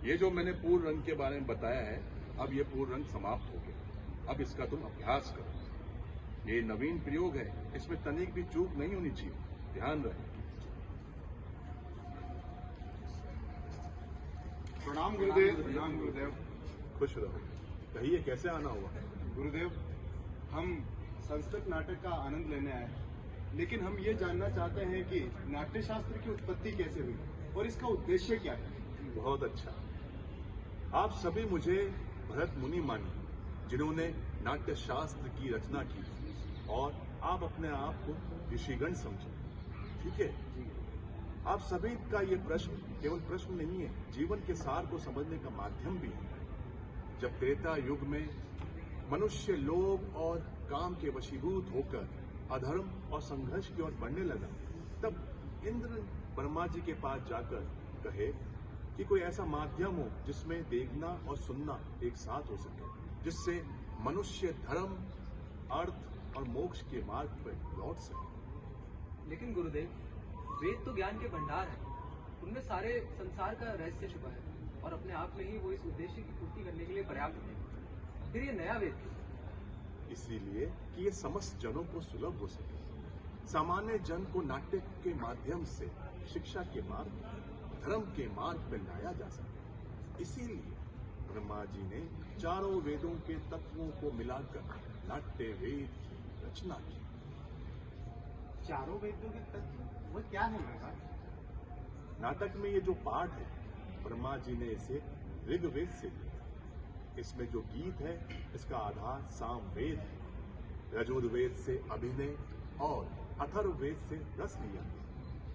ये जो मैंने पूर्ण रंग के बारे में बताया है, अब ये पूर्ण रंग समाप्त हो गया। अब इसका तुम अभ्यास करो। ये नवीन प्रयोग है, इसमें तनिक भी चूक नहीं होनी चाहिए, ध्यान रहे। प्रणाम गुरुदेव। प्रणाम गुरुदेव। खुश रहो। कहिए कैसे आना हुआ? गुरुदेव, हम संस्कृत नाटक का आनंद लेने आए हैं, लेकिन हम ये जानना चाहते हैं कि नाट्य शास्त्र की उत्पत्ति कैसे हुई और इसका उद्देश्य क्या है। बहुत अच्छा। आप सभी मुझे भरत मुनि मानिए, जिन्होंने नाट्य शास्त्र की रचना की, और आप अपने आप को ऋषिगण समझे। ठीक है? आप सभी का ये प्रश्न केवल प्रश्न नहीं है, जीवन के सार को समझने का माध्यम भी है। जब त्रेता युग में मनुष्य लोभ और काम के वशीभूत होकर अधर्म और संघर्ष की ओर बढ़ने लगा, तब इंद्र ब्रह्मा जी के पास जाकर कहे कि कोई ऐसा माध्यम हो जिसमें देखना और सुनना एक साथ हो सके, जिससे मनुष्य धर्म, अर्थ और मोक्ष के मार्ग पर लौट सके। लेकिन गुरुदेव, वेद तो ज्ञान के भंडार है, उनमें सारे संसार का रहस्य छुपा है और अपने आप में ही वो इस उद्देश्य की पूर्ति करने के लिए पर्याप्त है। फिर ये नया वेद क्यों? इसलिए कि ये समस्त जनों को सुलभ हो सके, सामान्य जन को नाट्य के माध्यम से शिक्षा के मार्ग, धर्म के मार्ग पर लाया जा सके। इसीलिए ब्रह्मा जी ने चारों वेदों के तत्वों को मिलाकर नाट्य वेद की रचना की। चारों वेदों के तत्व वो क्या है महाराज? नाटक में ये जो पाठ है, ब्रह्मा जी ने इसे ऋग्वेद से लिया। इसमें जो गीत है, इसका आधार सामवेद है। यजुर्वेद से अभिनय और अथर्ववेद से रस लिया।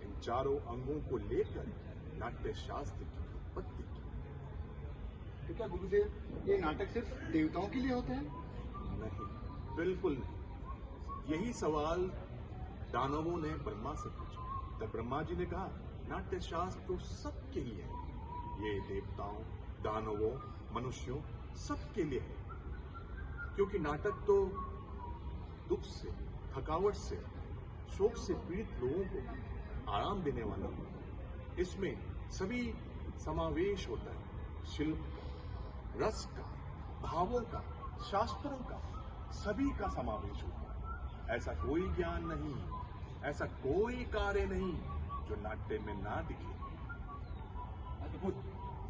इन चारों अंगों को लेकर नाट्य शास्त्र की उत्पत्ति की। तो क्या गुरुदेव, ये नाटक सिर्फ देवताओं के लिए होते हैं? नहीं, बिल्कुल नहीं। यही सवाल दानवों ने ब्रह्मा से पूछा, तब ब्रह्मा जी ने कहा नाट्य शास्त्र तो सबके लिए है। ये देवताओं, दानवों, मनुष्यों सबके लिए है, क्योंकि नाटक तो दुख से, थकावट से, शोक से पीड़ित लोगों को आराम देने वाला है। इसमें सभी समावेश होता है, शिल्प का, रस का, भावों का, शास्त्रों का, सभी का समावेश होता है। ऐसा कोई ज्ञान नहीं, ऐसा कोई कार्य नहीं जो नाट्य में ना दिखे। अद्भुत,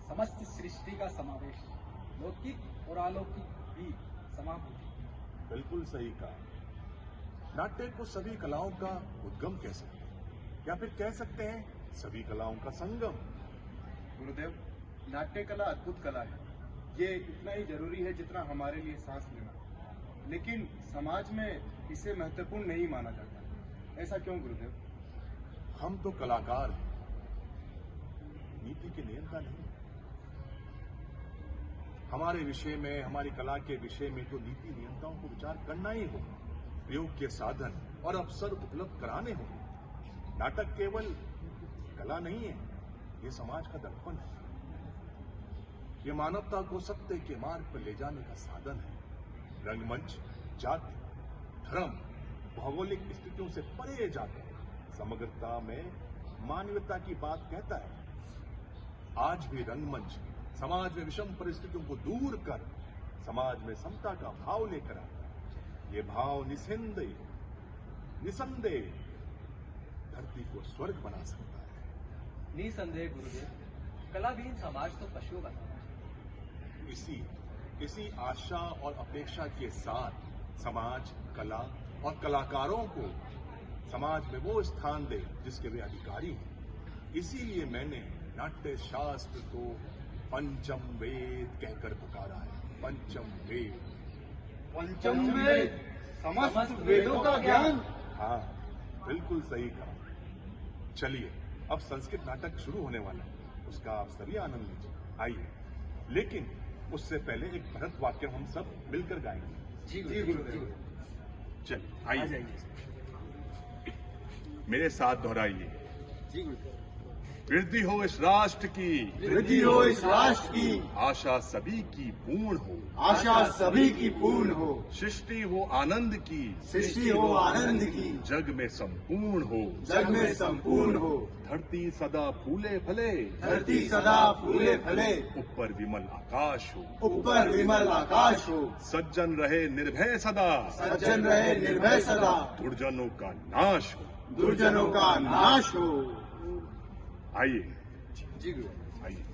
समस्त सृष्टि का समावेश, लौकिक और अलौकिक भी समाप्त। बिल्कुल सही कहा। नाट्य को सभी कलाओं का उद्गम कह सकते हैं, या फिर कह सकते हैं सभी कलाओं का संगम। गुरुदेव, नाट्य कला अद्भुत कला है। ये इतना ही जरूरी है जितना हमारे लिए सांस लेना, लेकिन समाज में इसे महत्वपूर्ण नहीं माना जाता। ऐसा क्यों गुरुदेव? हम तो कलाकार हैं, नीति के नियम का नहीं। हमारे विषय में, हमारी कला के विषय में तो नीति नियंताओं को विचार करना ही होगा, प्रयोग के साधन और अवसर उपलब्ध कराने होंगे। नाटक केवल कला नहीं है, ये समाज का दर्पण है। ये मानवता को सत्य के मार्ग पर ले जाने का साधन है। रंगमंच जाति, धर्म, भौगोलिक स्थितियों से परे जाकर समग्रता में मानवता की बात कहता है। आज भी रंगमंच समाज में विषम परिस्थितियों को दूर कर समाज में समता का भाव लेकर आता है। ये भाव निसंदेह धरती को स्वर्ग बना सकता है। निसंदेह गुरुदेव, कलाविहीन समाज तो पशुओं का समाज है। इसी आशा और अपेक्षा के साथ समाज कला और कलाकारों को समाज में वो स्थान दे जिसके वे अधिकारी हैं। इसीलिए मैंने नाट्य शास्त्र को पंचम वेद कहकर पुकारा है। पंचम वेद। पंचम वेद, समस्त वेदों का ज्ञान। हाँ, बिल्कुल सही कहा। चलिए, अब संस्कृत नाटक शुरू होने वाला है, उसका आप सभी आनंद लीजिए। आइए, लेकिन उससे पहले एक भरत वाक्य हम सब मिलकर गाएंगे। जी गुरुदेव। चलिए, आइए, मेरे साथ दोहराइए। जी गुरुदेव। वृद्धि हो इस राष्ट्र की, वृद्धि हो इस राष्ट्र की, आशा सभी की पूर्ण हो, आशा सभी की पूर्ण हो, सृष्टि हो आनंद की, सृष्टि हो आनंद की, जग में संपूर्ण हो, जग में संपूर्ण हो, धरती सदा फूले फले, धरती सदा फूले फले, ऊपर विमल आकाश हो, ऊपर विमल आकाश हो, सज्जन रहे निर्भय सदा, सज्जन रहे निर्भय सदा, दुर्जनों का नाश हो। दुर्जनों का नाश हो। आइए जी गुरु। आइए।